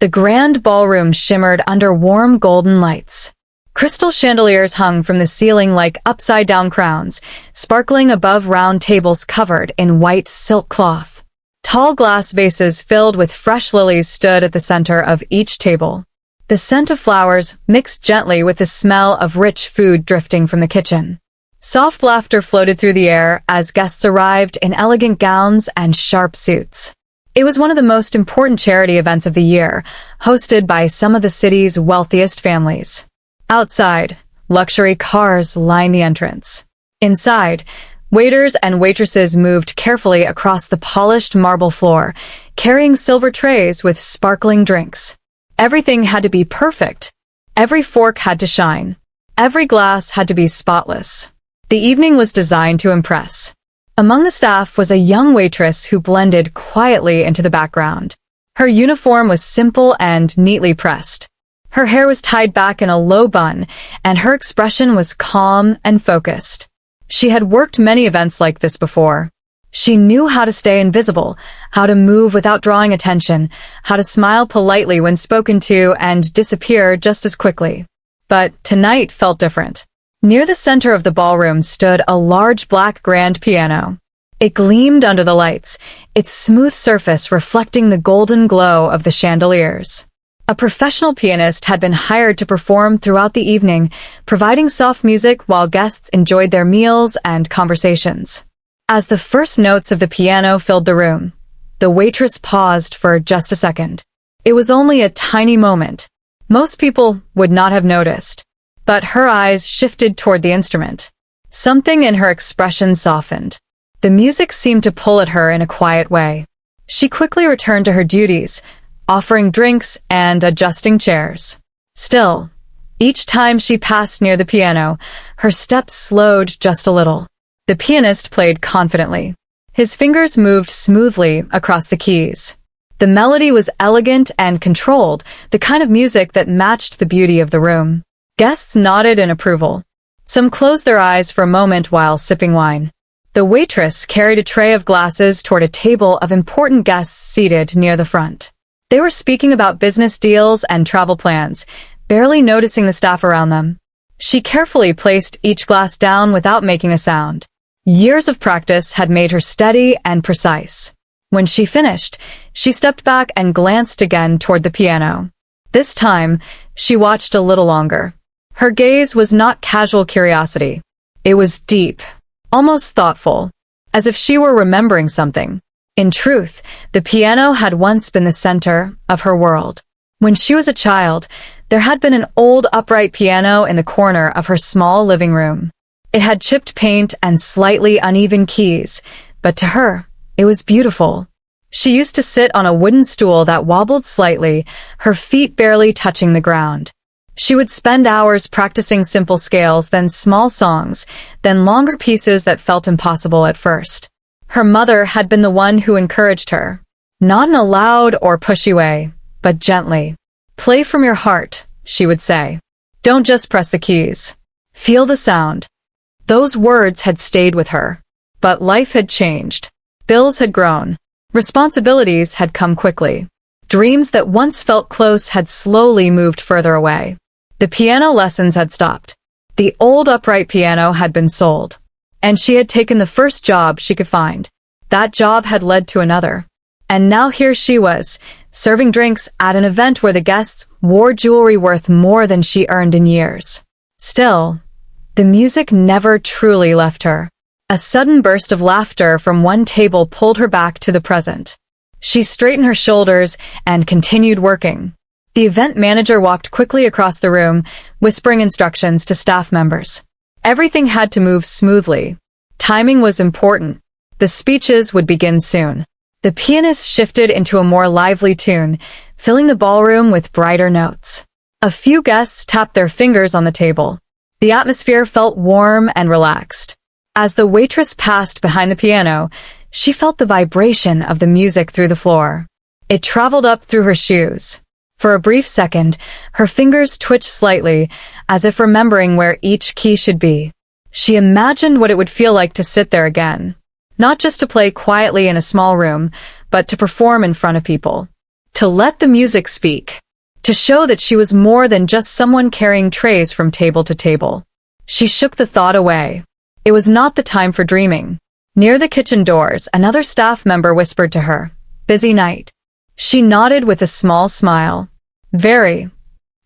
The grand ballroom shimmered under warm golden lights. Crystal chandeliers hung from the ceiling like upside-down crowns, sparkling above round tables covered in white silk cloth. Tall glass vases filled with fresh lilies stood at the center of each table. The scent of flowers mixed gently with the smell of rich food drifting from the kitchen. Soft laughter floated through the air as guests arrived in elegant gowns and sharp suits. It was one of the most important charity events of the year, hosted by some of the city's wealthiest families. Outside, luxury cars lined the entrance. Inside, waiters and waitresses moved carefully across the polished marble floor, carrying silver trays with sparkling drinks. Everything had to be perfect. Every fork had to shine. Every glass had to be spotless. The evening was designed to impress. Among the staff was a young waitress who blended quietly into the background. Her uniform was simple and neatly pressed. Her hair was tied back in a low bun, and her expression was calm and focused. She had worked many events like this before. She knew how to stay invisible, how to move without drawing attention, how to smile politely when spoken to and disappear just as quickly. But tonight felt different. Near the center of the ballroom stood a large black grand piano. It gleamed under the lights, its smooth surface reflecting the golden glow of the chandeliers. A professional pianist had been hired to perform throughout the evening, providing soft music while guests enjoyed their meals and conversations. As the first notes of the piano filled the room, the waitress paused for just a second. It was only a tiny moment. Most people would not have noticed. But her eyes shifted toward the instrument. Something in her expression softened. The music seemed to pull at her in a quiet way. She quickly returned to her duties, offering drinks and adjusting chairs. Still, each time she passed near the piano, her steps slowed just a little. The pianist played confidently. His fingers moved smoothly across the keys. The melody was elegant and controlled, the kind of music that matched the beauty of the room. Guests nodded in approval. Some closed their eyes for a moment while sipping wine. The waitress carried a tray of glasses toward a table of important guests seated near the front. They were speaking about business deals and travel plans, barely noticing the staff around them. She carefully placed each glass down without making a sound. Years of practice had made her steady and precise. When she finished, she stepped back and glanced again toward the piano. This time, she watched a little longer. Her gaze was not casual curiosity. It was deep, almost thoughtful, as if she were remembering something. In truth, the piano had once been the center of her world. When she was a child, there had been an old upright piano in the corner of her small living room. It had chipped paint and slightly uneven keys, but to her, it was beautiful. She used to sit on a wooden stool that wobbled slightly, her feet barely touching the ground. She would spend hours practicing simple scales, then small songs, then longer pieces that felt impossible at first. Her mother had been the one who encouraged her. Not in a loud or pushy way, but gently. "Play from your heart," she would say. "Don't just press the keys. Feel the sound." Those words had stayed with her. But life had changed. Bills had grown. Responsibilities had come quickly. Dreams that once felt close had slowly moved further away. The piano lessons had stopped. The old upright piano had been sold. And she had taken the first job she could find. That job had led to another. And now here she was, serving drinks at an event where the guests wore jewelry worth more than she earned in years. Still, the music never truly left her. A sudden burst of laughter from one table pulled her back to the present. She straightened her shoulders and continued working. The event manager walked quickly across the room, whispering instructions to staff members. Everything had to move smoothly. Timing was important. The speeches would begin soon. The pianist shifted into a more lively tune, filling the ballroom with brighter notes. A few guests tapped their fingers on the table. The atmosphere felt warm and relaxed. As the waitress passed behind the piano, she felt the vibration of the music through the floor. It traveled up through her shoes. For a brief second, her fingers twitched slightly, as if remembering where each key should be. She imagined what it would feel like to sit there again. Not just to play quietly in a small room, but to perform in front of people. to let the music speak, to show that she was more than just someone carrying trays from table to table. She shook the thought away. It was not the time for dreaming. Near the kitchen doors, another staff member whispered to her, "Busy night." She nodded with a small smile. "Very.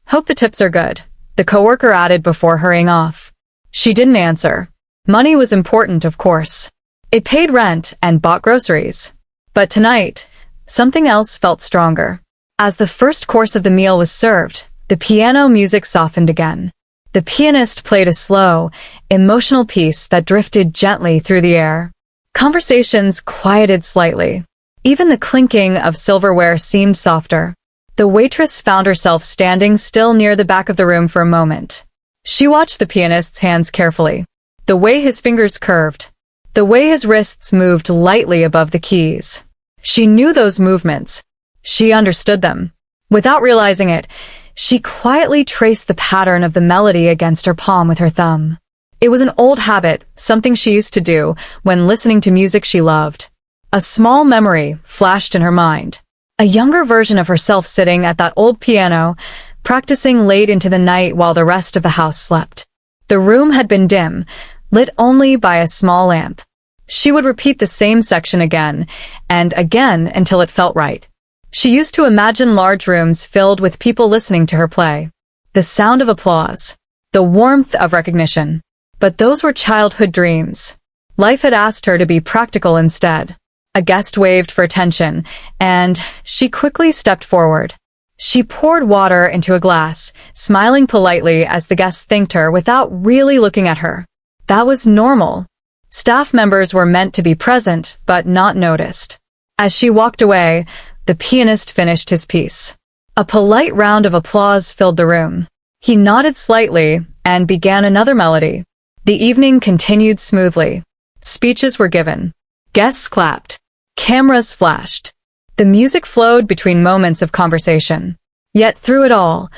Hope the tips are good," the coworker added before hurrying off. She didn't answer. Money was important, of course. It paid rent and bought groceries. But tonight, something else felt stronger. As the first course of the meal was served, the piano music softened again. The pianist played a slow, emotional piece that drifted gently through the air. Conversations quieted slightly. Even the clinking of silverware seemed softer. The waitress found herself standing still near the back of the room for a moment. She watched the pianist's hands carefully. The way his fingers curved. The way his wrists moved lightly above the keys. She knew those movements. She understood them. Without realizing it, she quietly traced the pattern of the melody against her palm with her thumb. It was an old habit, something she used to do when listening to music she loved. A small memory flashed in her mind. A younger version of herself sitting at that old piano, practicing late into the night while the rest of the house slept. The room had been dim, lit only by a small lamp. She would repeat the same section again and again until it felt right. She used to imagine large rooms filled with people listening to her play. The sound of applause. The warmth of recognition. But those were childhood dreams. Life had asked her to be practical instead. A guest waved for attention, and she quickly stepped forward. She poured water into a glass, smiling politely as the guest thanked her without really looking at her. That was normal. Staff members were meant to be present, but not noticed. As she walked away, the pianist finished his piece. A polite round of applause filled the room. He nodded slightly and began another melody. The evening continued smoothly. Speeches were given. Guests clapped. Cameras flashed. The music flowed between moments of conversation. Yet through it all,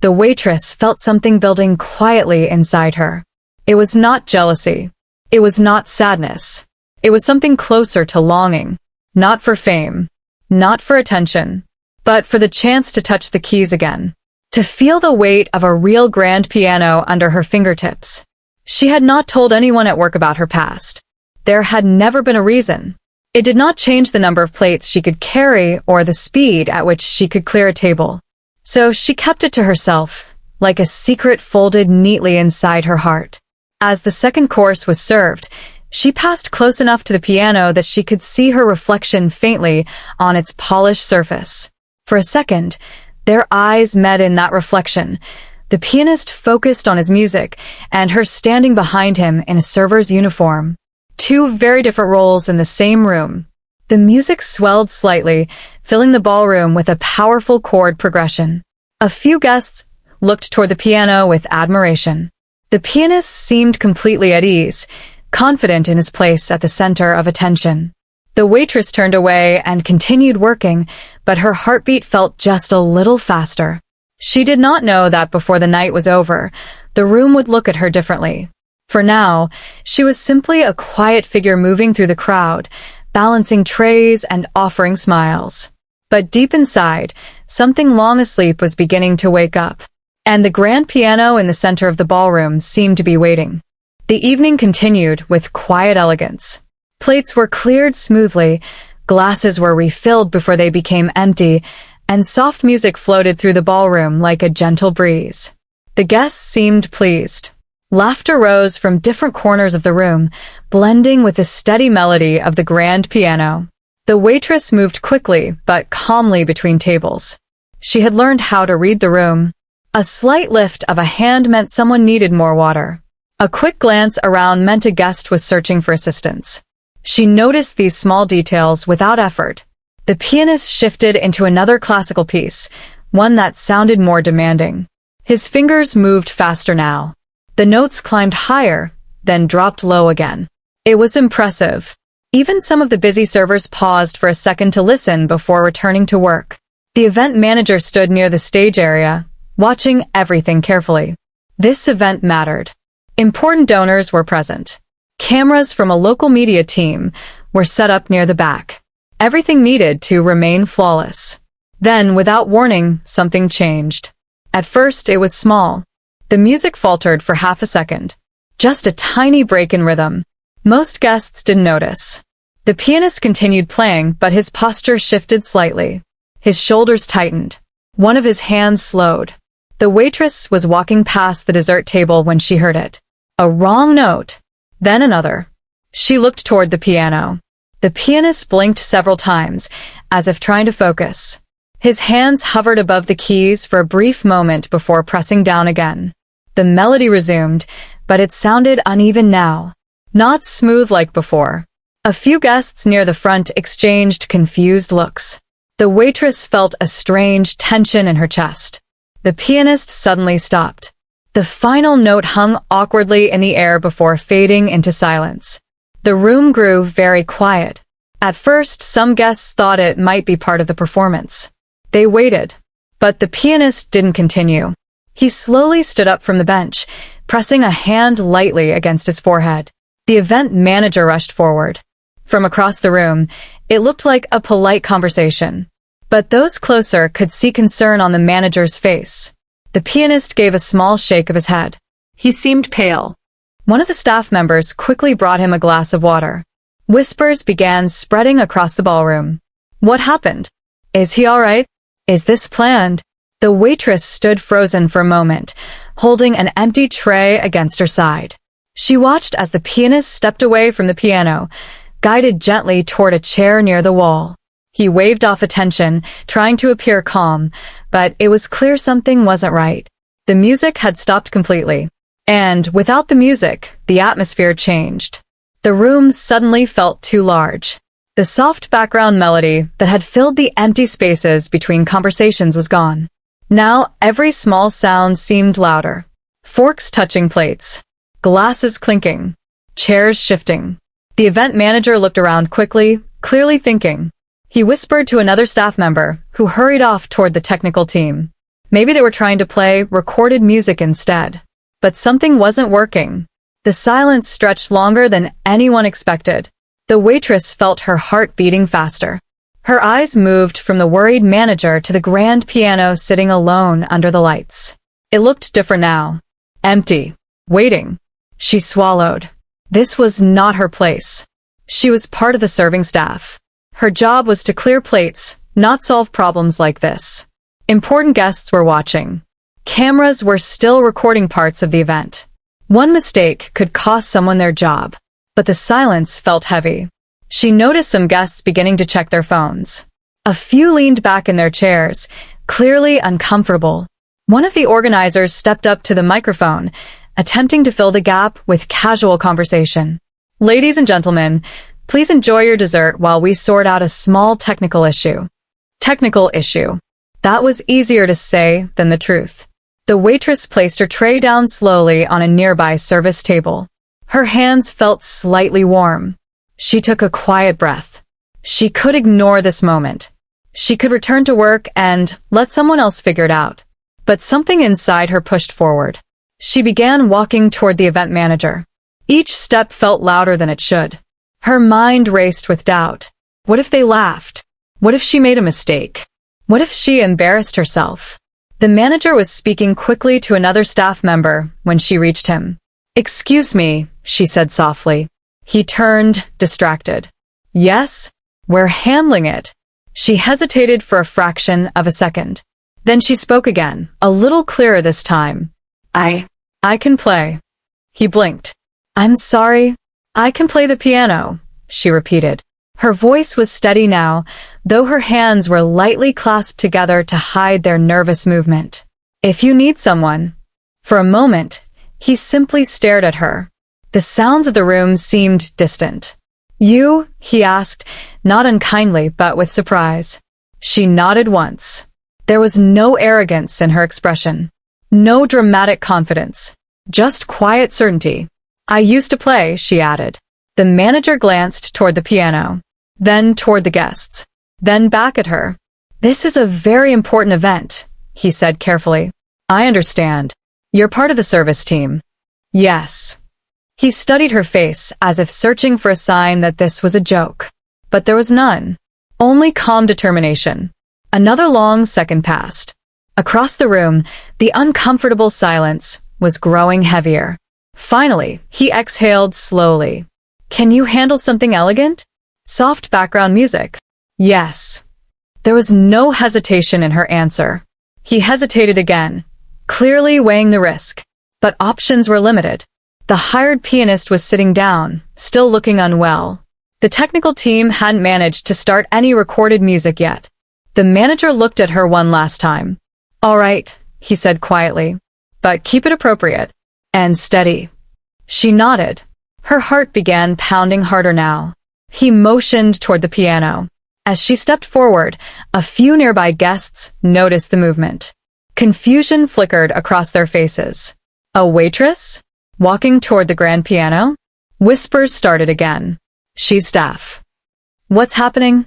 the waitress felt something building quietly inside her. It was not jealousy. It was not sadness. It was something closer to longing. Not for fame. Not for attention. But for the chance to touch the keys again. To feel the weight of a real grand piano under her fingertips. She had not told anyone at work about her past. There had never been a reason. It did not change the number of plates she could carry or the speed at which she could clear a table. So she kept it to herself, like a secret folded neatly inside her heart. As the second course was served, she passed close enough to the piano that she could see her reflection faintly on its polished surface. For a second, their eyes met in that reflection. The pianist focused on his music, and her standing behind him in a server's uniform. Two very different roles in the same room. The music swelled slightly, filling the ballroom with a powerful chord progression. A few guests looked toward the piano with admiration. The pianist seemed completely at ease, confident in his place at the center of attention. The waitress turned away and continued working, but her heartbeat felt just a little faster. She did not know that before the night was over, the room would look at her differently. For now, she was simply a quiet figure moving through the crowd, balancing trays and offering smiles. But deep inside, something long asleep was beginning to wake up. And the grand piano in the center of the ballroom seemed to be waiting. The evening continued with quiet elegance. Plates were cleared smoothly, glasses were refilled before they became empty, and soft music floated through the ballroom like a gentle breeze. The guests seemed pleased. Laughter rose from different corners of the room, blending with the steady melody of the grand piano. The waitress moved quickly but calmly between tables. She had learned how to read the room. A slight lift of a hand meant someone needed more water. A quick glance around meant a guest was searching for assistance. She noticed these small details without effort. The pianist shifted into another classical piece, one that sounded more demanding. His fingers moved faster now. The notes climbed higher, then dropped low again. It was impressive. Even some of the busy servers paused for a second to listen before returning to work. The event manager stood near the stage area, watching everything carefully. This event mattered. Important donors were present. Cameras from a local media team were set up near the back. Everything needed to remain flawless. Then, without warning, something changed. At first, it was small. The music faltered for half a second. Just a tiny break in rhythm. Most guests didn't notice. The pianist continued playing, but his posture shifted slightly. His shoulders tightened. One of his hands slowed. The waitress was walking past the dessert table when she heard it. A wrong note. Then another. She looked toward the piano. The pianist blinked several times, as if trying to focus. His hands hovered above the keys for a brief moment before pressing down again. The melody resumed, but it sounded uneven now. Not smooth like before. A few guests near the front exchanged confused looks. The waitress felt a strange tension in her chest. The pianist suddenly stopped. The final note hung awkwardly in the air before fading into silence. The room grew very quiet. At first, some guests thought it might be part of the performance. They waited. But the pianist didn't continue. He slowly stood up from the bench, pressing a hand lightly against his forehead. The event manager rushed forward. From across the room, it looked like a polite conversation. But those closer could see concern on the manager's face. The pianist gave a small shake of his head. He seemed pale. One of the staff members quickly brought him a glass of water. Whispers began spreading across the ballroom. What happened? Is he all right? Is this planned? The waitress stood frozen for a moment, holding an empty tray against her side. She watched as the pianist stepped away from the piano, guided gently toward a chair near the wall. He waved off attention, trying to appear calm, but it was clear something wasn't right. The music had stopped completely. And without the music, the atmosphere changed. The room suddenly felt too large. The soft background melody that had filled the empty spaces between conversations was gone. Now every small sound seemed louder. Forks touching plates. Glasses clinking. Chairs shifting. The event manager looked around quickly, clearly thinking. He whispered to another staff member, who hurried off toward the technical team. Maybe they were trying to play recorded music instead. But something wasn't working. The silence stretched longer than anyone expected. The waitress felt her heart beating faster. Her eyes moved from the worried manager to the grand piano sitting alone under the lights. It looked different now. Empty. Waiting. She swallowed. This was not her place. She was part of the serving staff. Her job was to clear plates, not solve problems like this. Important guests were watching. Cameras were still recording parts of the event. One mistake could cost someone their job. But the silence felt heavy. She noticed some guests beginning to check their phones. A few leaned back in their chairs, clearly uncomfortable. One of the organizers stepped up to the microphone, attempting to fill the gap with casual conversation. Ladies and gentlemen, please enjoy your dessert while we sort out a small technical issue. Technical issue. That was easier to say than the truth. The waitress placed her tray down slowly on a nearby service table. Her hands felt slightly warm. She took a quiet breath. She could ignore this moment. She could return to work and let someone else figure it out. But something inside her pushed forward. She began walking toward the event manager. Each step felt louder than it should. Her mind raced with doubt. What if they laughed? What if she made a mistake? What if she embarrassed herself? The manager was speaking quickly to another staff member when she reached him. "Excuse me," she said softly. He turned, distracted. "Yes? We're handling it." She hesitated for a fraction of a second. Then she spoke again, a little clearer this time. I can play." He blinked. "I'm sorry. I can play the piano," she repeated. Her voice was steady now, though her hands were lightly clasped together to hide their nervous movement. "If you need someone." For a moment, he simply stared at her. The sounds of the room seemed distant. "You?" he asked, not unkindly but with surprise. She nodded once. There was no arrogance in her expression. No dramatic confidence. Just quiet certainty. "I used to play," she added. The manager glanced toward the piano, then toward the guests, then back at her. "This is a very important event," he said carefully. "I understand. You're part of the service team." "Yes." He studied her face as if searching for a sign that this was a joke. But there was none. Only calm determination. Another long second passed. Across the room, the uncomfortable silence was growing heavier. Finally, he exhaled slowly. "Can you handle something elegant?" Soft background music. "Yes." There was no hesitation in her answer. He hesitated again, clearly weighing the risk. But options were limited. The hired pianist was sitting down, still looking unwell. The technical team hadn't managed to start any recorded music yet. The manager looked at her one last time. "All right," he said quietly, "but keep it appropriate and steady." She nodded. Her heart began pounding harder now. He motioned toward the piano. As she stepped forward, a few nearby guests noticed the movement. Confusion flickered across their faces. A waitress? Walking toward the grand piano? Whispers started again. "She's staff." "What's happening?"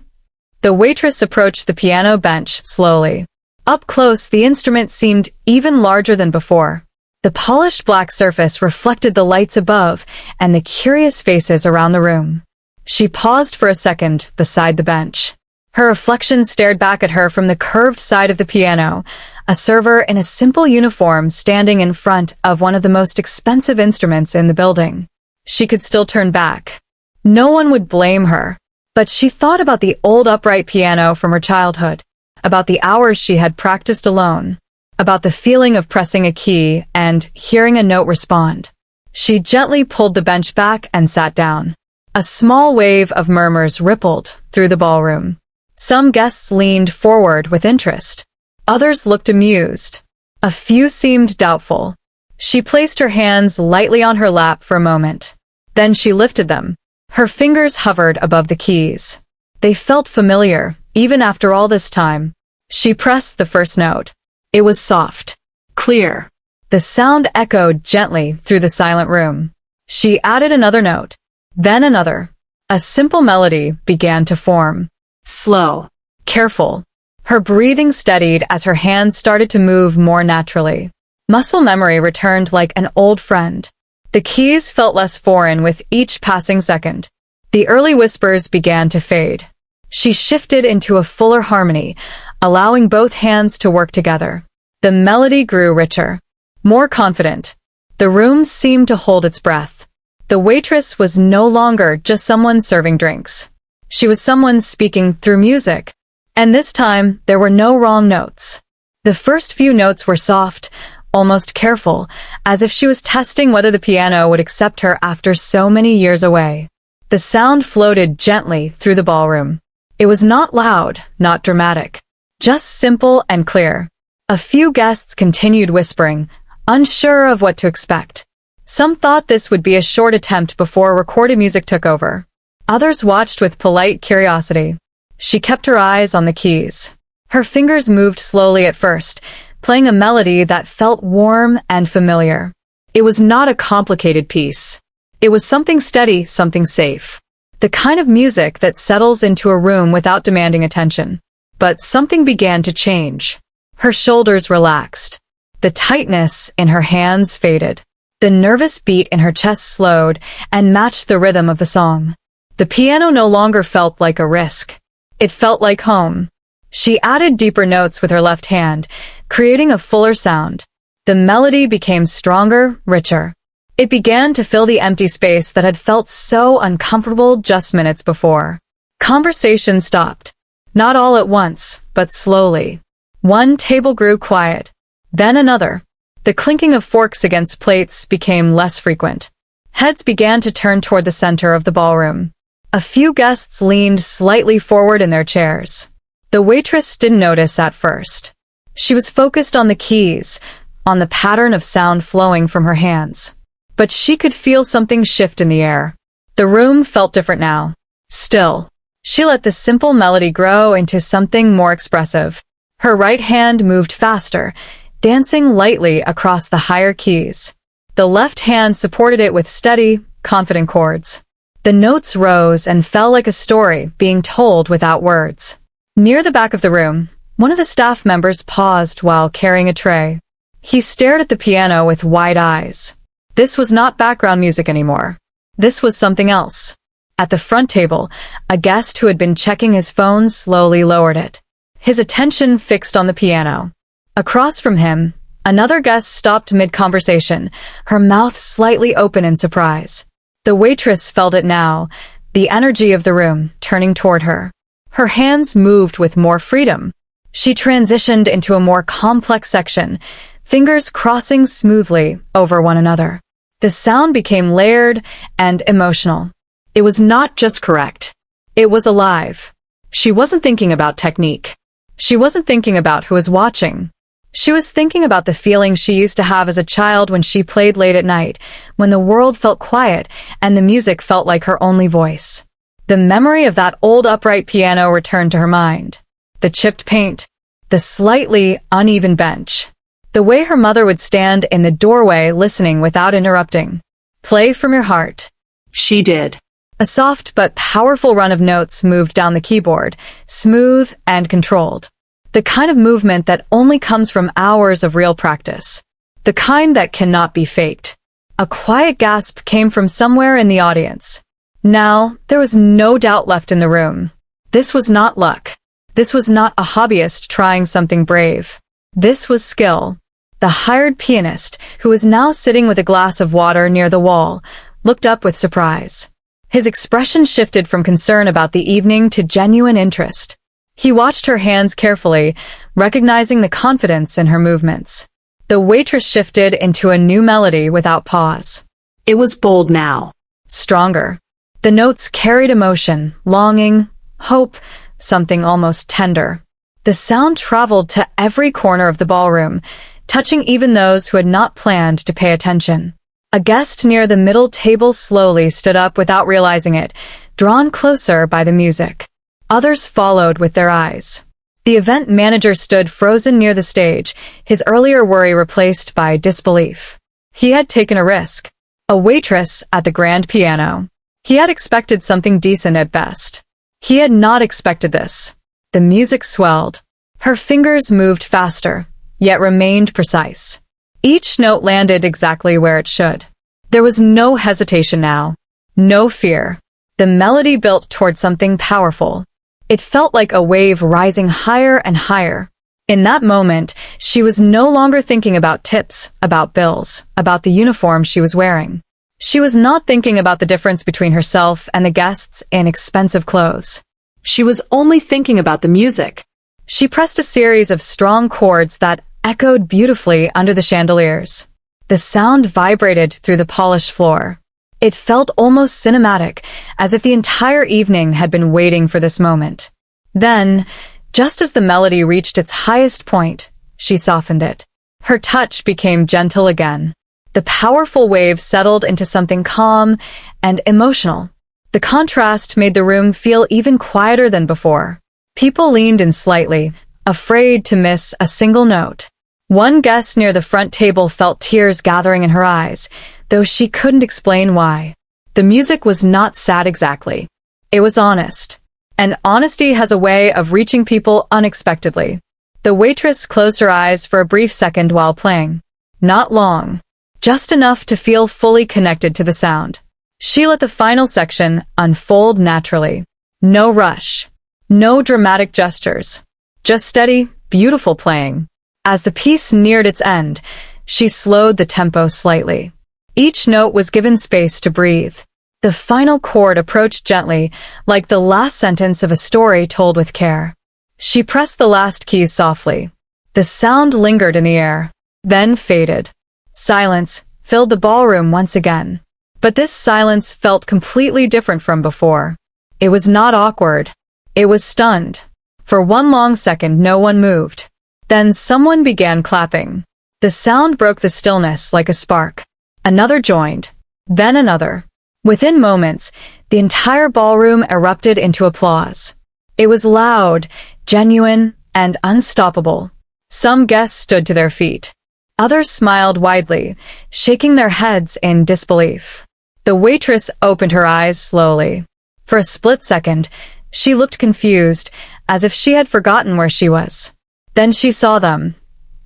The waitress approached the piano bench slowly. Up close, the instrument seemed even larger than before. The polished black surface reflected the lights above and the curious faces around the room. She paused for a second beside the bench. Her reflection stared back at her from the curved side of the piano, a server in a simple uniform standing in front of one of the most expensive instruments in the building. She could still turn back. No one would blame her. But she thought about the old upright piano from her childhood, about the hours she had practiced alone, about the feeling of pressing a key and hearing a note respond. She gently pulled the bench back and sat down. A small wave of murmurs rippled through the ballroom. Some guests leaned forward with interest. Others looked amused. A few seemed doubtful. She placed her hands lightly on her lap for a moment. Then she lifted them. Her fingers hovered above the keys. They felt familiar, even after all this time. She pressed the first note. It was soft, clear. The sound echoed gently through the silent room. She added another note, then another. A simple melody began to form. Slow, careful. Her breathing steadied as her hands started to move more naturally. Muscle memory returned like an old friend. The keys felt less foreign with each passing second. The early whispers began to fade. She shifted into a fuller harmony, allowing both hands to work together. The melody grew richer, more confident. The room seemed to hold its breath. The waitress was no longer just someone serving drinks. She was someone speaking through music. And this time, there were no wrong notes. The first few notes were soft, almost careful, as if she was testing whether the piano would accept her after so many years away. The sound floated gently through the ballroom. It was not loud, not dramatic, just simple and clear. A few guests continued whispering, unsure of what to expect. Some thought this would be a short attempt before recorded music took over. Others watched with polite curiosity. She kept her eyes on the keys. Her fingers moved slowly at first, playing a melody that felt warm and familiar. It was not a complicated piece. It was something steady, something safe. The kind of music that settles into a room without demanding attention. But something began to change. Her shoulders relaxed. The tightness in her hands faded. The nervous beat in her chest slowed and matched the rhythm of the song. The piano no longer felt like a risk. It felt like home. She added deeper notes with her left hand, creating a fuller sound. The melody became stronger, richer. It began to fill the empty space that had felt so uncomfortable just minutes before. Conversation stopped. Not all at once, but slowly. One table grew quiet. Then another. The clinking of forks against plates became less frequent. Heads began to turn toward the center of the ballroom. A few guests leaned slightly forward in their chairs. The waitress didn't notice at first. She was focused on the keys, on the pattern of sound flowing from her hands. But she could feel something shift in the air. The room felt different now. Still. She let the simple melody grow into something more expressive. Her right hand moved faster, dancing lightly across the higher keys. The left hand supported it with steady, confident chords. The notes rose and fell like a story being told without words. Near the back of the room, one of the staff members paused while carrying a tray. He stared at the piano with wide eyes. This was not background music anymore. This was something else. At the front table, a guest who had been checking his phone slowly lowered it. his attention fixed on the piano. Across from him, another guest stopped mid-conversation, her mouth slightly open in surprise. The waitress felt it now, the energy of the room turning toward her. Her hands moved with more freedom. She transitioned into a more complex section, fingers crossing smoothly over one another. The sound became layered and emotional. It was not just correct. It was alive. She wasn't thinking about technique. She wasn't thinking about who was watching. She was thinking about the feeling she used to have as a child when she played late at night, when the world felt quiet and the music felt like her only voice. The memory of that old upright piano returned to her mind. The chipped paint, the slightly uneven bench, the way her mother would stand in the doorway listening without interrupting. Play from your heart. She did. A soft but powerful run of notes moved down the keyboard, smooth and controlled. The kind of movement that only comes from hours of real practice. The kind that cannot be faked. A quiet gasp came from somewhere in the audience. Now, there was no doubt left in the room. This was not luck. This was not a hobbyist trying something brave. This was skill. The hired pianist, who was now sitting with a glass of water near the wall, looked up with surprise. His expression shifted from concern about the evening to genuine interest. He watched her hands carefully, recognizing the confidence in her movements. The waitress shifted into a new melody without pause. It was bold now. Stronger. The notes carried emotion, longing, hope, something almost tender. The sound traveled to every corner of the ballroom, touching even those who had not planned to pay attention. A guest near the middle table slowly stood up without realizing it, drawn closer by the music. Others followed with their eyes. The event manager stood frozen near the stage, his earlier worry replaced by disbelief. He had taken a risk. A waitress at the grand piano. He had expected something decent at best. He had not expected this. The music swelled. Her fingers moved faster, yet remained precise. Each note landed exactly where it should. There was no hesitation now. No fear. The melody built toward something powerful. It felt like a wave rising higher and higher. In that moment, she was no longer thinking about tips, about bills, about the uniform she was wearing. She was not thinking about the difference between herself and the guests in expensive clothes. She was only thinking about the music. She pressed a series of strong chords that echoed beautifully under the chandeliers. The sound vibrated through the polished floor. It felt almost cinematic, as if the entire evening had been waiting for this moment. Then, just as the melody reached its highest point, she softened it. Her touch became gentle again. The powerful wave settled into something calm and emotional. The contrast made the room feel even quieter than before. People leaned in slightly, afraid to miss a single note. One guest near the front table felt tears gathering in her eyes, though she couldn't explain why. The music was not sad exactly. It was honest. And honesty has a way of reaching people unexpectedly. The waitress closed her eyes for a brief second while playing. Not long. Just enough to feel fully connected to the sound. She let the final section unfold naturally. No rush. No dramatic gestures. Just steady, beautiful playing. As the piece neared its end, she slowed the tempo slightly. Each note was given space to breathe. The final chord approached gently, like the last sentence of a story told with care. She pressed the last keys softly. The sound lingered in the air, then faded. Silence filled the ballroom once again. But this silence felt completely different from before. It was not awkward. It was stunned. For one long second, no one moved. Then someone began clapping. The sound broke the stillness like a spark. Another joined. Then another. Within moments, the entire ballroom erupted into applause. It was loud, genuine, and unstoppable. Some guests stood to their feet. Others smiled widely, shaking their heads in disbelief. The waitress opened her eyes slowly. For a split second, she looked confused, as if she had forgotten where she was. Then she saw them.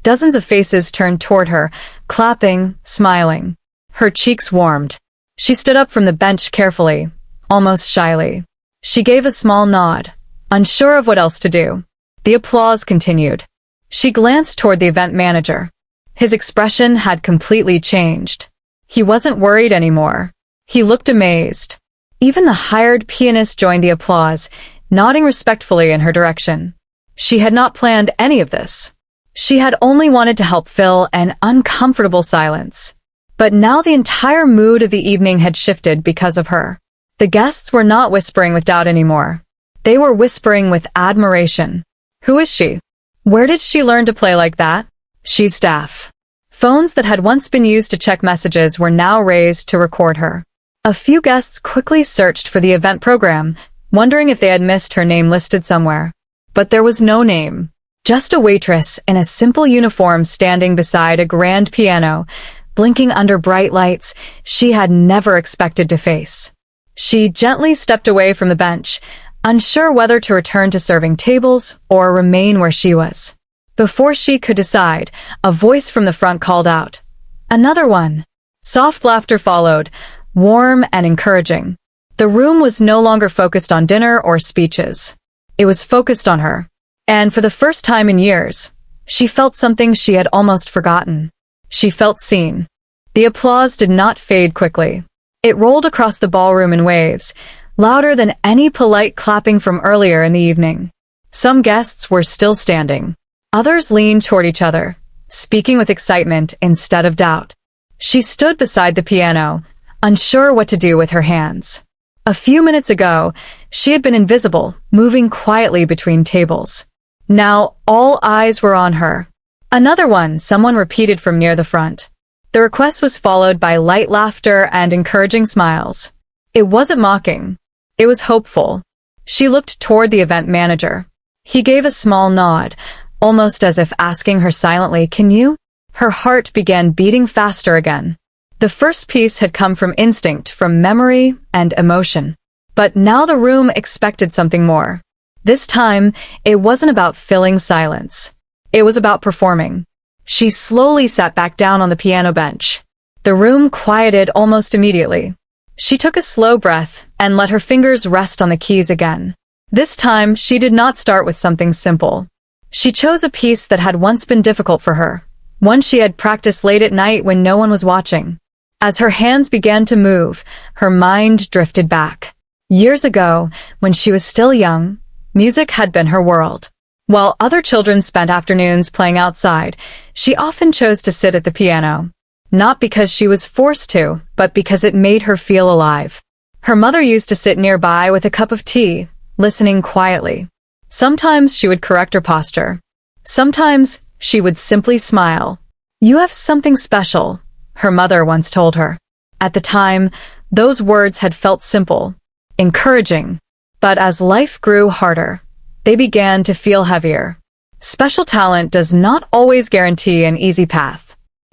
Dozens of faces turned toward her, clapping, smiling. Her cheeks warmed. She stood up from the bench carefully, almost shyly. She gave a small nod, unsure of what else to do. The applause continued. She glanced toward the event manager. His expression had completely changed. He wasn't worried anymore. He looked amazed. Even the hired pianist joined the applause, nodding respectfully in her direction. She had not planned any of this. She had only wanted to help fill an uncomfortable silence. But now the entire mood of the evening had shifted because of her. The guests were not whispering with doubt anymore. They were whispering with admiration. Who is she? Where did she learn to play like that? She's staff. Phones that had once been used to check messages were now raised to record her. A few guests quickly searched for the event program, wondering if they had missed her name listed somewhere. But there was no name. Just a waitress in a simple uniform standing beside a grand piano, blinking under bright lights she had never expected to face. She gently stepped away from the bench, unsure whether to return to serving tables or remain where she was. Before she could decide, a voice from the front called out. Another one. Soft laughter followed, warm and encouraging. The room was no longer focused on dinner or speeches. It was focused on her. And for the first time in years, she felt something she had almost forgotten. She felt seen. The applause did not fade quickly. It rolled across the ballroom in waves, louder than any polite clapping from earlier in the evening. Some guests were still standing. Others leaned toward each other, speaking with excitement instead of doubt. She stood beside the piano, unsure what to do with her hands. A few minutes ago, she had been invisible, moving quietly between tables. Now, all eyes were on her. Another one, someone repeated from near the front. The request was followed by light laughter and encouraging smiles. It wasn't mocking. It was hopeful. She looked toward the event manager. He gave a small nod, almost as if asking her silently, "Can you?" Her heart began beating faster again. The first piece had come from instinct, from memory and emotion. But now the room expected something more. This time, it wasn't about filling silence. It was about performing. She slowly sat back down on the piano bench. The room quieted almost immediately. She took a slow breath and let her fingers rest on the keys again. This time, she did not start with something simple. She chose a piece that had once been difficult for her, one she had practiced late at night when no one was watching. As her hands began to move, her mind drifted back. Years ago, when she was still young, music had been her world. While other children spent afternoons playing outside, she often chose to sit at the piano. Not because she was forced to, but because it made her feel alive. Her mother used to sit nearby with a cup of tea, listening quietly. Sometimes she would correct her posture. Sometimes she would simply smile. "You have something special," her mother once told her. At the time, those words had felt simple, encouraging. But as life grew harder, they began to feel heavier. Special talent does not always guarantee an easy path.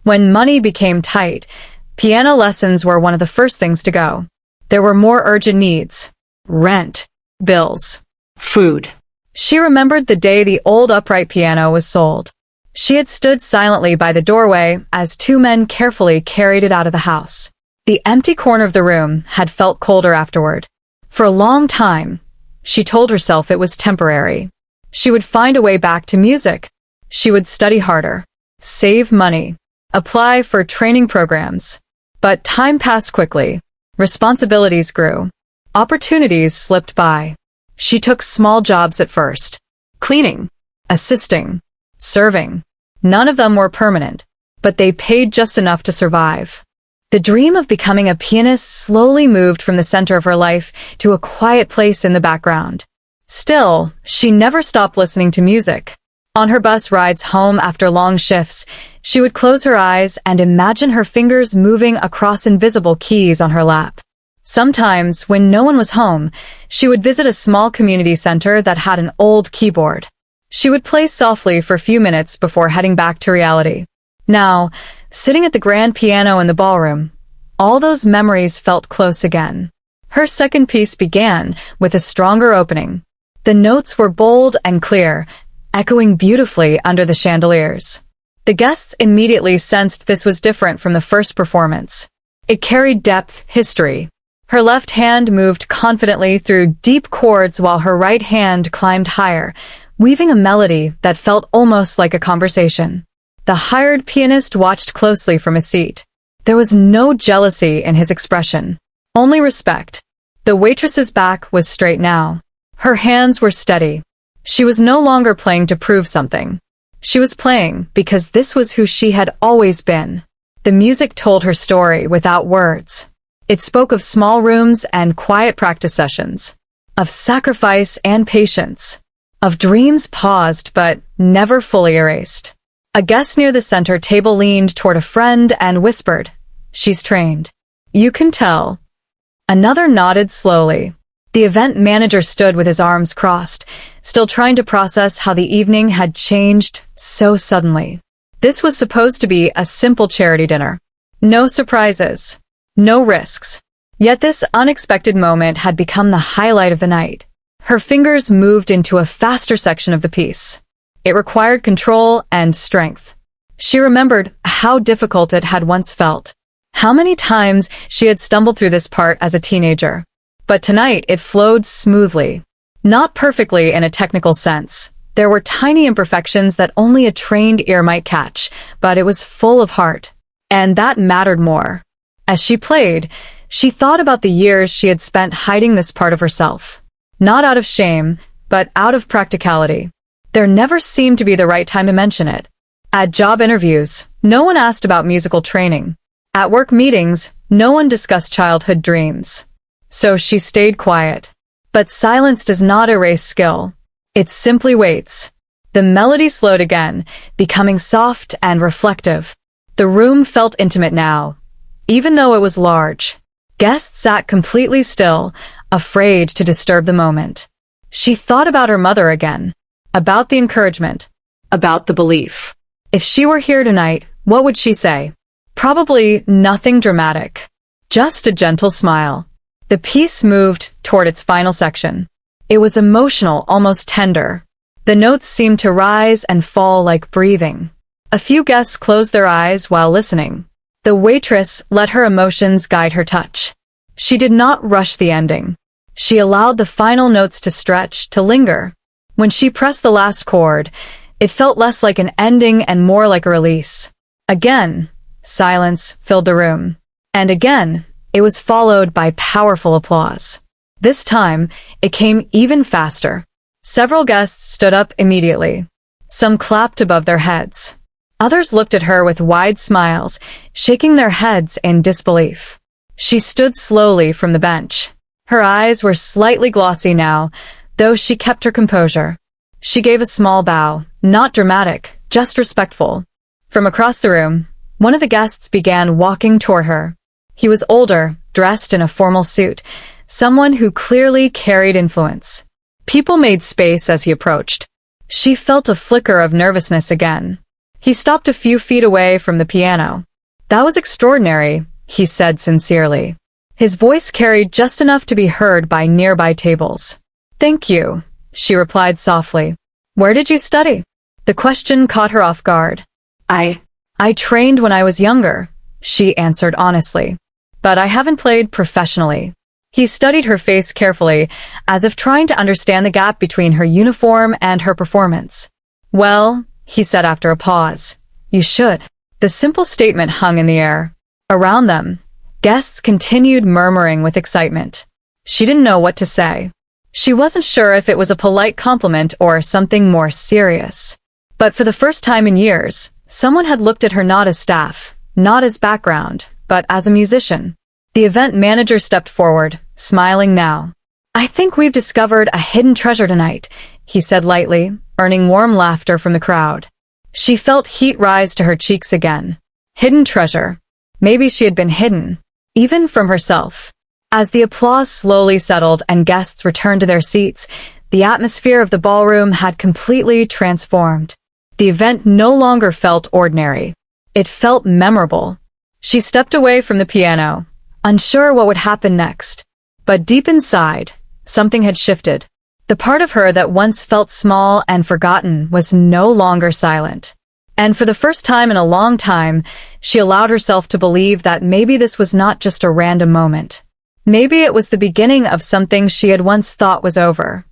When money became tight, piano lessons were one of the first things to go. There were more urgent needs. Rent, bills, food. She remembered the day the old upright piano was sold. She had stood silently by the doorway as two men carefully carried it out of the house. The empty corner of the room had felt colder afterward. For a long time, she told herself it was temporary. She would find a way back to music. She would study harder, save money, apply for training programs. But time passed quickly. Responsibilities grew. Opportunities slipped by. She took small jobs at first. Cleaning, assisting, serving. None of them were permanent, but they paid just enough to survive. The dream of becoming a pianist slowly moved from the center of her life to a quiet place in the background. Still, she never stopped listening to music. On her bus rides home after long shifts, she would close her eyes and imagine her fingers moving across invisible keys on her lap. Sometimes, when no one was home, she would visit a small community center that had an old keyboard. She would play softly for a few minutes before heading back to reality. Now, sitting at the grand piano in the ballroom, all those memories felt close again. Her second piece began with a stronger opening. The notes were bold and clear, echoing beautifully under the chandeliers. The guests immediately sensed this was different from the first performance. It carried depth, history. Her left hand moved confidently through deep chords while her right hand climbed higher, weaving a melody that felt almost like a conversation. The hired pianist watched closely from his seat. There was no jealousy in his expression, only respect. The waitress's back was straight now. Her hands were steady. She was no longer playing to prove something. She was playing because this was who she had always been. The music told her story without words. It spoke of small rooms and quiet practice sessions, of sacrifice and patience, of dreams paused but never fully erased. A guest near the center table leaned toward a friend and whispered, "She's trained. You can tell." Another nodded slowly. The event manager stood with his arms crossed, still trying to process how the evening had changed so suddenly. This was supposed to be a simple charity dinner. No surprises, no risks. Yet this unexpected moment had become the highlight of the night. Her fingers moved into a faster section of the piece. It required control and strength. She remembered how difficult it had once felt, how many times she had stumbled through this part as a teenager. But tonight it flowed smoothly. Not perfectly in a technical sense. There were tiny imperfections that only a trained ear might catch, but it was full of heart. And that mattered more. As she played, she thought about the years she had spent hiding this part of herself. Not out of shame, but out of practicality. There never seemed to be the right time to mention it. At job interviews, no one asked about musical training. At work meetings, no one discussed childhood dreams. So she stayed quiet. But silence does not erase skill. It simply waits. The melody slowed again, becoming soft and reflective. The room felt intimate now, even though it was large. Guests sat completely still, afraid to disturb the moment. She thought about her mother again. About the encouragement, about the belief. If she were here tonight, what would she say? Probably nothing dramatic. Just a gentle smile. The piece moved toward its final section. It was emotional, almost tender. The notes seemed to rise and fall like breathing. A few guests closed their eyes while listening. The waitress let her emotions guide her touch. She did not rush the ending. She allowed the final notes to stretch, to linger. When she pressed the last chord, it felt less like an ending and more like a release. Again, silence filled the room. And again, it was followed by powerful applause. This time, it came even faster. Several guests stood up immediately. Some clapped above their heads. Others looked at her with wide smiles, shaking their heads in disbelief. She stood slowly from the bench. Her eyes were slightly glossy now, though she kept her composure. She gave a small bow, not dramatic, just respectful. From across the room, one of the guests began walking toward her. He was older, dressed in a formal suit, someone who clearly carried influence. People made space as he approached. She felt a flicker of nervousness again. He stopped a few feet away from the piano. "That was extraordinary," he said sincerely. His voice carried just enough to be heard by nearby tables. "Thank you," she replied softly. "Where did you study?" The question caught her off guard. I trained when I was younger," she answered honestly. "But I haven't played professionally." He studied her face carefully, as if trying to understand the gap between her uniform and her performance. "Well," he said after a pause, "you should." The simple statement hung in the air. Around them, guests continued murmuring with excitement. She didn't know what to say. She wasn't sure if it was a polite compliment or something more serious. But for the first time in years, someone had looked at her not as staff, not as background, but as a musician. The event manager stepped forward, smiling now. "I think we've discovered a hidden treasure tonight," he said lightly, earning warm laughter from the crowd. She felt heat rise to her cheeks again. Hidden treasure. Maybe she had been hidden, even from herself. As the applause slowly settled and guests returned to their seats, the atmosphere of the ballroom had completely transformed. The event no longer felt ordinary. It felt memorable. She stepped away from the piano, unsure what would happen next. But deep inside, something had shifted. The part of her that once felt small and forgotten was no longer silent. And for the first time in a long time, she allowed herself to believe that maybe this was not just a random moment. Maybe it was the beginning of something she had once thought was over.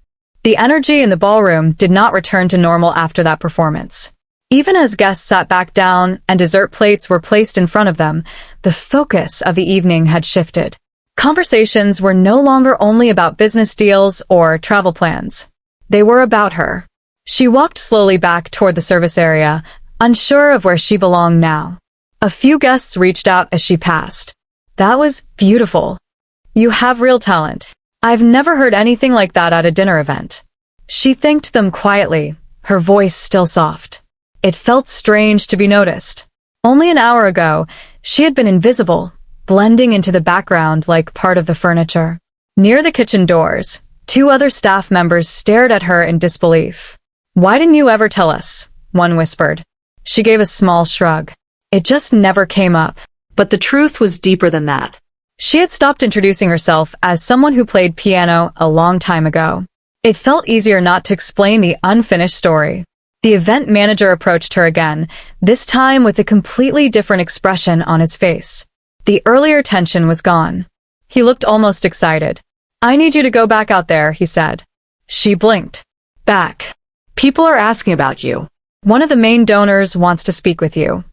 The energy in the ballroom did not return to normal after that performance. Even as guests sat back down and dessert plates were placed in front of them, the focus of the evening had shifted. Conversations were no longer only about business deals or travel plans. They were about her. She walked slowly back toward the service area, unsure of where she belonged now. A few guests reached out as she passed. "That was beautiful. You have real talent. I've never heard anything like that at a dinner event." She thanked them quietly, her voice still soft. It felt strange to be noticed. Only an hour ago, she had been invisible, blending into the background like part of the furniture. Near the kitchen doors, two other staff members stared at her in disbelief. "Why didn't you ever tell us?" one whispered. She gave a small shrug. "It just never came up." But the truth was deeper than that. She had stopped introducing herself as someone who played piano a long time ago. It felt easier not to explain the unfinished story. The event manager approached her again, this time with a completely different expression on his face. The earlier tension was gone. He looked almost excited. "I need you to go back out there," he said. She blinked. "Back. People are asking about you. One of the main donors wants to speak with you."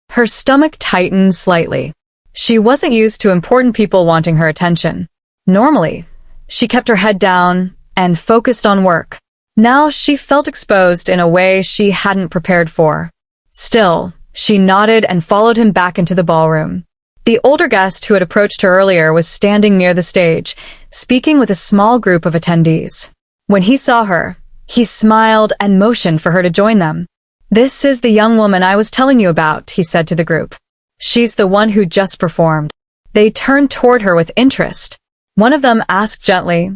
Her stomach tightened slightly. She wasn't used to important people wanting her attention. Normally, she kept her head down and focused on work. Now she felt exposed in a way she hadn't prepared for. Still, she nodded and followed him back into the ballroom. The older guest who had approached her earlier was standing near the stage, speaking with a small group of attendees. When he saw her, he smiled and motioned for her to join them. "This is the young woman I was telling you about," he said to the group. "She's the one who just performed." They turned toward her with interest. One of them asked gently,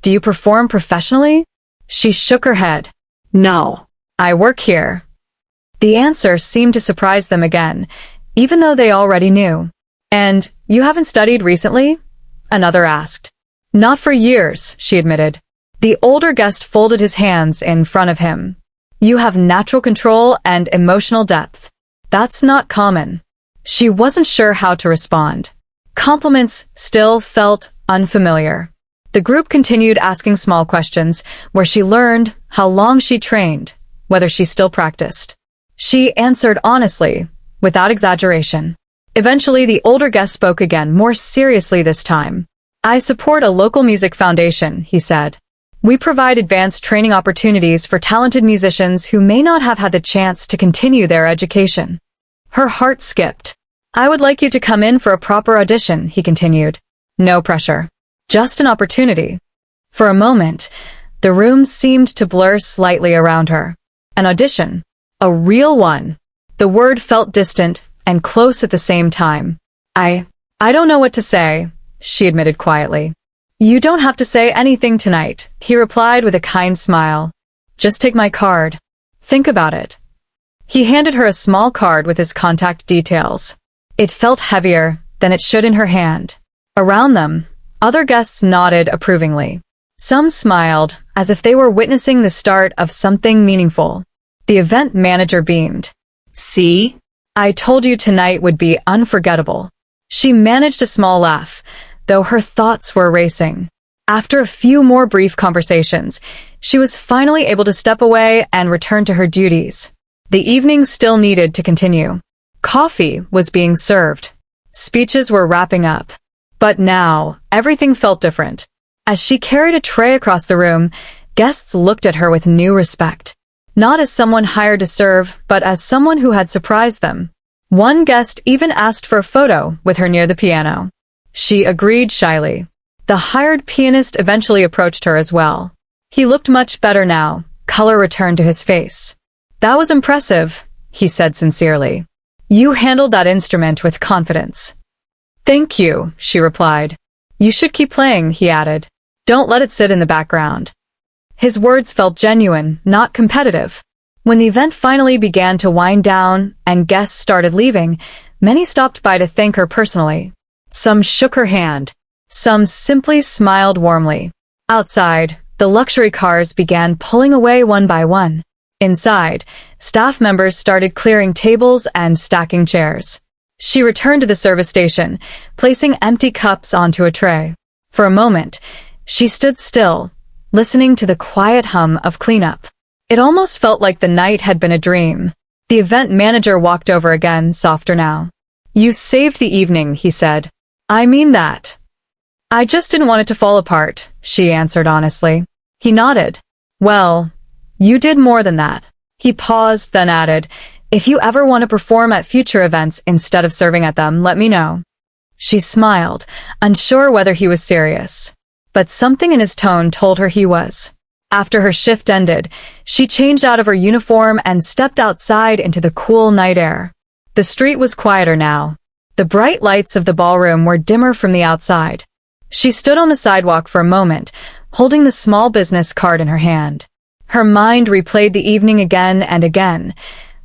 "Do you perform professionally?" She shook her head. "No. I work here." The answer seemed to surprise them again, even though they already knew. "And you haven't studied recently?" another asked. "Not for years," she admitted. The older guest folded his hands in front of him. "You have natural control and emotional depth. That's not common." She wasn't sure how to respond. Compliments still felt unfamiliar. The group continued asking small questions, where she learned how long she trained, whether she still practiced. She answered honestly, without exaggeration. Eventually, the older guest spoke again, more seriously this time. "I support a local music foundation," he said. "We provide advanced training opportunities for talented musicians who may not have had the chance to continue their education." Her heart skipped. "I would like you to come in for a proper audition," he continued. "No pressure. Just an opportunity." For a moment, the room seemed to blur slightly around her. An audition. A real one. The word felt distant and close at the same time. I don't know what to say," she admitted quietly. "You don't have to say anything tonight," he replied with a kind smile. "Just take my card. Think about it." He handed her a small card with his contact details. It felt heavier than it should in her hand. Around them, other guests nodded approvingly. Some smiled, as if they were witnessing the start of something meaningful. The event manager beamed. "See? I told you tonight would be unforgettable." She managed a small laugh, though her thoughts were racing. After a few more brief conversations, she was finally able to step away and return to her duties. The evening still needed to continue. Coffee was being served. Speeches were wrapping up. But now, everything felt different. As she carried a tray across the room, guests looked at her with new respect. Not as someone hired to serve, but as someone who had surprised them. One guest even asked for a photo with her near the piano. She agreed shyly. The hired pianist eventually approached her as well. He looked much better now. Color returned to his face. "That was impressive," he said sincerely. "You handled that instrument with confidence." "Thank you," she replied. "You should keep playing," he added. "Don't let it sit in the background." His words felt genuine, not competitive. When the event finally began to wind down and guests started leaving, many stopped by to thank her personally. Some shook her hand. Some simply smiled warmly. Outside, the luxury cars began pulling away one by one. Inside, staff members started clearing tables and stacking chairs. She returned to the service station, placing empty cups onto a tray. For a moment, she stood still, listening to the quiet hum of cleanup. It almost felt like the night had been a dream. The event manager walked over again, softer now. "You saved the evening," he said. "I mean that." "I just didn't want it to fall apart," she answered honestly. He nodded. "Well, you did more than that." He paused, then added, "If you ever want to perform at future events instead of serving at them, let me know." She smiled, unsure whether he was serious. But something in his tone told her he was. After her shift ended, she changed out of her uniform and stepped outside into the cool night air. The street was quieter now. The bright lights of the ballroom were dimmer from the outside. She stood on the sidewalk for a moment, holding the small business card in her hand. Her mind replayed the evening again and again.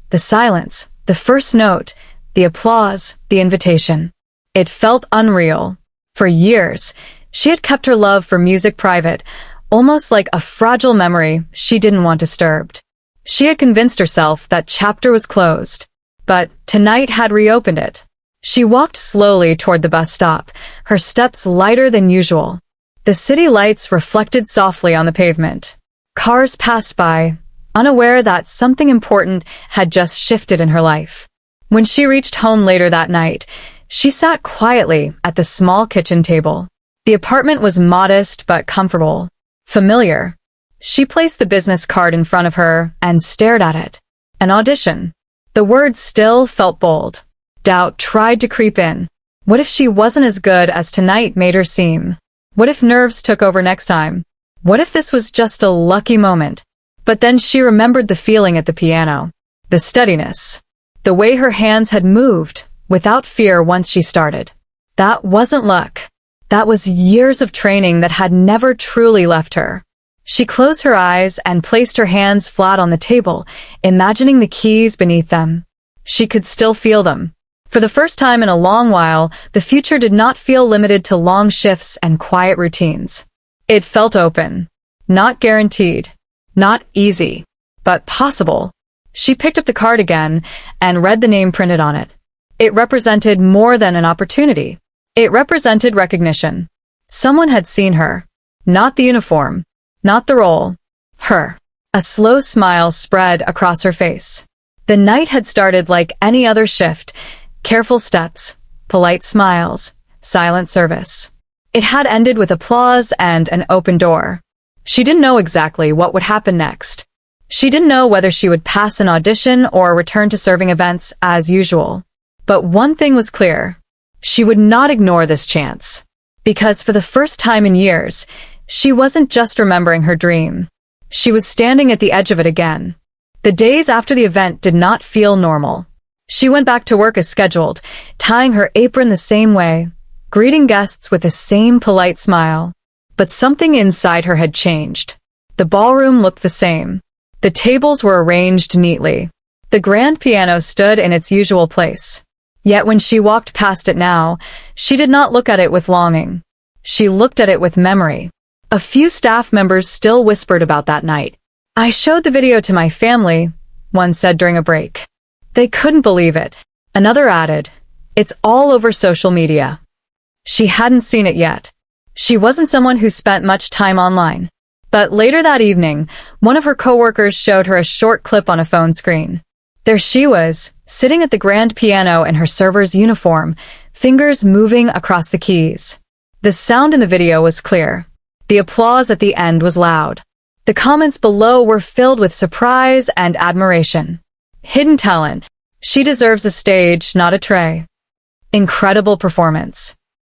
The silence, the first note, the applause, the invitation. It felt unreal. For years, she had kept her love for music private, almost like a fragile memory she didn't want disturbed. She had convinced herself that chapter was closed, but tonight had reopened it. She walked slowly toward the bus stop, her steps lighter than usual. The city lights reflected softly on the pavement. Cars passed by, unaware that something important had just shifted in her life. When she reached home later that night, she sat quietly at the small kitchen table. The apartment was modest but comfortable. Familiar. She placed the business card in front of her and stared at it. An audition. The word still felt bold. Doubt tried to creep in. What if she wasn't as good as tonight made her seem? What if nerves took over next time? What if this was just a lucky moment? But then she remembered the feeling at the piano. The steadiness. The way her hands had moved, without fear once she started. That wasn't luck. That was years of training that had never truly left her. She closed her eyes and placed her hands flat on the table, imagining the keys beneath them. She could still feel them. For the first time in a long while, the future did not feel limited to long shifts and quiet routines. It felt open. Not guaranteed. Not easy. But possible. She picked up the card again and read the name printed on it. It represented more than an opportunity. It represented recognition. Someone had seen her. Not the uniform. Not the role. Her. A slow smile spread across her face. The night had started like any other shift. Careful steps, polite smiles, silent service. It had ended with applause and an open door. She didn't know exactly what would happen next. She didn't know whether she would pass an audition or return to serving events as usual. But one thing was clear. She would not ignore this chance. Because for the first time in years, she wasn't just remembering her dream. She was standing at the edge of it again. The days after the event did not feel normal. She went back to work as scheduled, tying her apron the same way, greeting guests with the same polite smile. But something inside her had changed. The ballroom looked the same. The tables were arranged neatly. The grand piano stood in its usual place. Yet when she walked past it now, she did not look at it with longing. She looked at it with memory. A few staff members still whispered about that night. "I showed the video to my family," one said during a break. They couldn't believe it. Another added, "It's all over social media." She hadn't seen it yet. She wasn't someone who spent much time online. But later that evening, one of her coworkers showed her a short clip on a phone screen. There she was, sitting at the grand piano in her server's uniform, fingers moving across the keys. The sound in the video was clear. The applause at the end was loud. The comments below were filled with surprise and admiration. Hidden talent. She deserves a stage, not a tray. Incredible performance.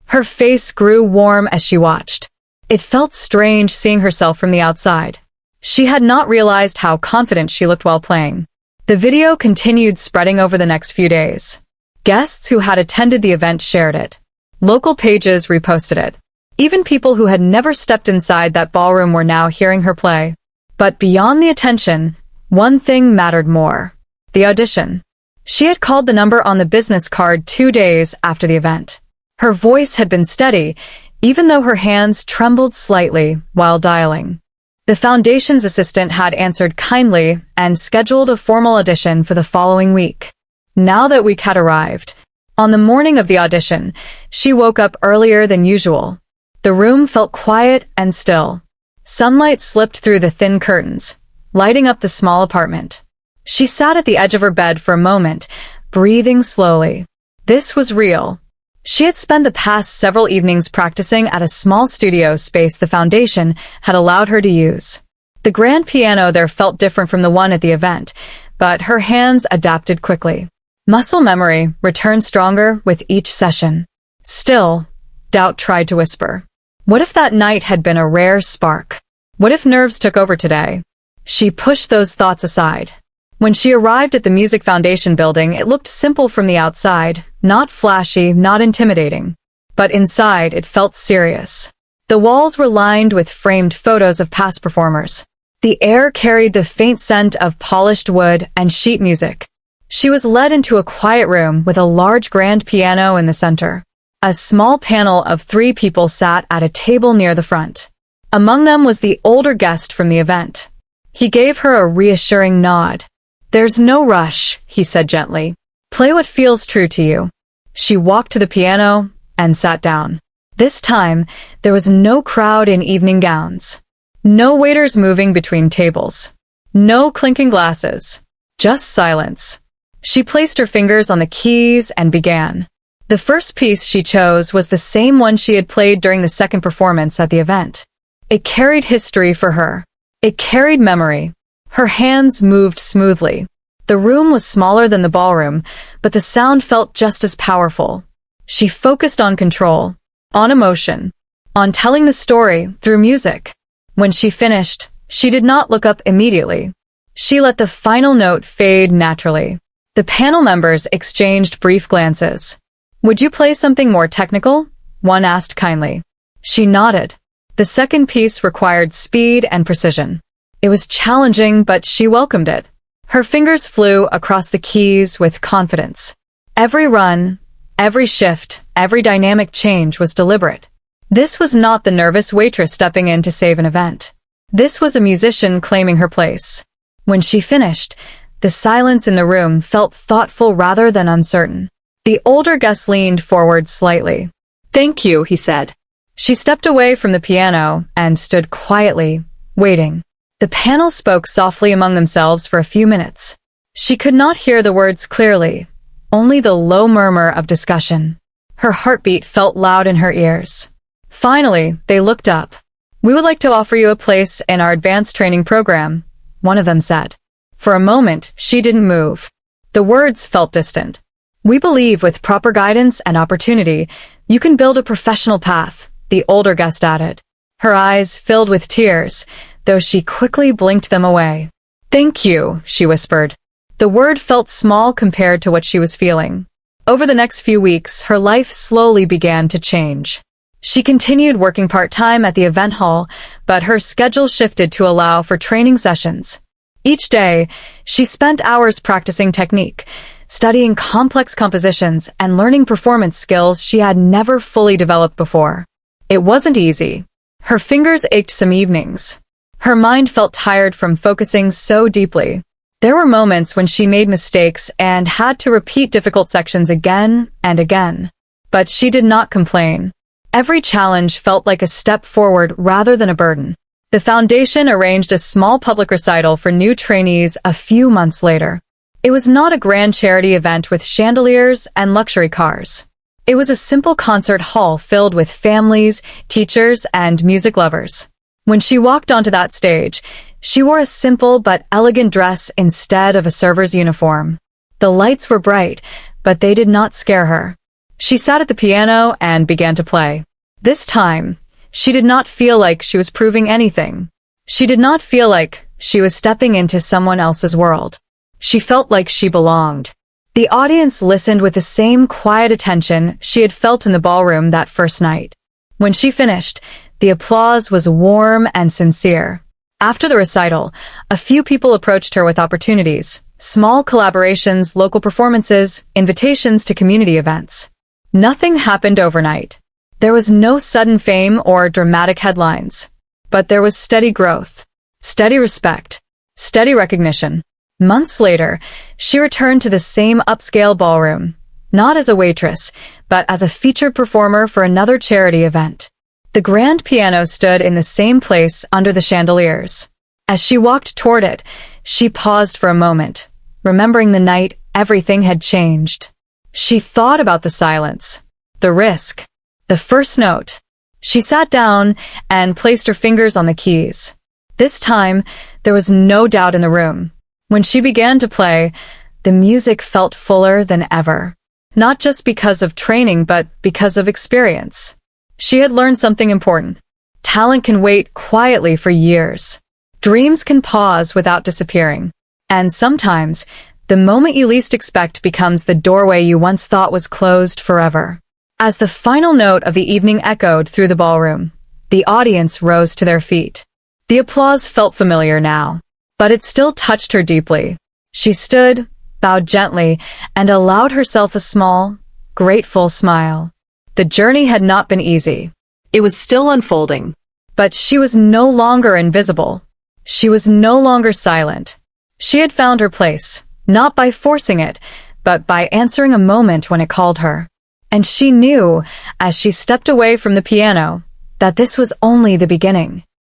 Her face grew warm as she watched. It felt strange seeing herself from the outside. She had not realized how confident she looked while playing. The video continued spreading over the next few days. Guests who had attended the event shared it. Local pages reposted it. Even people who had never stepped inside that ballroom were now hearing her play. But beyond the attention, one thing mattered more. The audition. She had called the number on the business card 2 days after the event. Her voice had been steady, even though her hands trembled slightly while dialing. The foundation's assistant had answered kindly and scheduled a formal audition for the following week. Now that week had arrived. On the morning of the audition, she woke up earlier than usual. The room felt quiet and still. Sunlight slipped through the thin curtains, lighting up the small apartment. She sat at the edge of her bed for a moment, breathing slowly. This was real. She had spent the past several evenings practicing at a small studio space the foundation had allowed her to use. The grand piano there felt different from the one at the event, but her hands adapted quickly. Muscle memory returned stronger with each session. Still, doubt tried to whisper. What if that night had been a rare spark? What if nerves took over today? She pushed those thoughts aside. When she arrived at the Music Foundation building, it looked simple from the outside, not flashy, not intimidating. But inside, it felt serious. The walls were lined with framed photos of past performers. The air carried the faint scent of polished wood and sheet music. She was led into a quiet room with a large grand piano in the center. A small panel of 3 people sat at a table near the front. Among them was the older guest from the event. He gave her a reassuring nod. "There's no rush," he said gently. "Play what feels true to you." She walked to the piano and sat down. This time, there was no crowd in evening gowns. No waiters moving between tables. No clinking glasses. Just silence. She placed her fingers on the keys and began. The first piece she chose was the same one she had played during the second performance at the event. It carried history for her. It carried memory. Her hands moved smoothly. The room was smaller than the ballroom, but the sound felt just as powerful. She focused on control, on emotion, on telling the story through music. When she finished, she did not look up immediately. She let the final note fade naturally. The panel members exchanged brief glances. "Would you play something more technical?" one asked kindly. She nodded. The second piece required speed and precision. It was challenging, but she welcomed it. Her fingers flew across the keys with confidence. Every run, every shift, every dynamic change was deliberate. This was not the nervous waitress stepping in to save an event. This was a musician claiming her place. When she finished, the silence in the room felt thoughtful rather than uncertain. The older guest leaned forward slightly. "Thank you," he said. She stepped away from the piano and stood quietly, waiting. The panel spoke softly among themselves for a few minutes. She could not hear the words clearly, only the low murmur of discussion. Her heartbeat felt loud in her ears. Finally, they looked up. "We would like to offer you a place in our advanced training program," one of them said. For a moment, she didn't move. The words felt distant. "We believe with proper guidance and opportunity, you can build a professional path," the older guest added. Her eyes filled with tears, though she quickly blinked them away. "Thank you," she whispered. The word felt small compared to what she was feeling. Over the next few weeks, her life slowly began to change. She continued working part-time at the event hall, but her schedule shifted to allow for training sessions. Each day, she spent hours practicing technique, studying complex compositions, and learning performance skills she had never fully developed before. It wasn't easy. Her fingers ached some evenings. Her mind felt tired from focusing so deeply. There were moments when she made mistakes and had to repeat difficult sections again and again. But she did not complain. Every challenge felt like a step forward rather than a burden. The foundation arranged a small public recital for new trainees a few months later. It was not a grand charity event with chandeliers and luxury cars. It was a simple concert hall filled with families, teachers, and music lovers. When she walked onto that stage, she wore a simple but elegant dress instead of a server's uniform. The lights were bright, but they did not scare her. She sat at the piano and began to play. This time, she did not feel like she was proving anything. She did not feel like she was stepping into someone else's world. She felt like she belonged. The audience listened with the same quiet attention she had felt in the ballroom that first night. When she finished, the applause was warm and sincere. After the recital, a few people approached her with opportunities, small collaborations, local performances, invitations to community events. Nothing happened overnight. There was no sudden fame or dramatic headlines. But there was steady growth, steady respect, steady recognition. Months later, she returned to the same upscale ballroom, not as a waitress, but as a featured performer for another charity event. The grand piano stood in the same place under the chandeliers. As she walked toward it, she paused for a moment, remembering the night everything had changed. She thought about the silence, the risk, the first note. She sat down and placed her fingers on the keys. This time, there was no doubt in the room. When she began to play, the music felt fuller than ever. Not just because of training, but because of experience. She had learned something important. Talent can wait quietly for years. Dreams can pause without disappearing. And sometimes, the moment you least expect becomes the doorway you once thought was closed forever. As the final note of the evening echoed through the ballroom, the audience rose to their feet. The applause felt familiar now, but it still touched her deeply. She stood, bowed gently, and allowed herself a small, grateful smile. The journey had not been easy. It was still unfolding. But she was no longer invisible. She was no longer silent. She had found her place, not by forcing it, but by answering a moment when it called her. And she knew, as she stepped away from the piano, that this was only the beginning.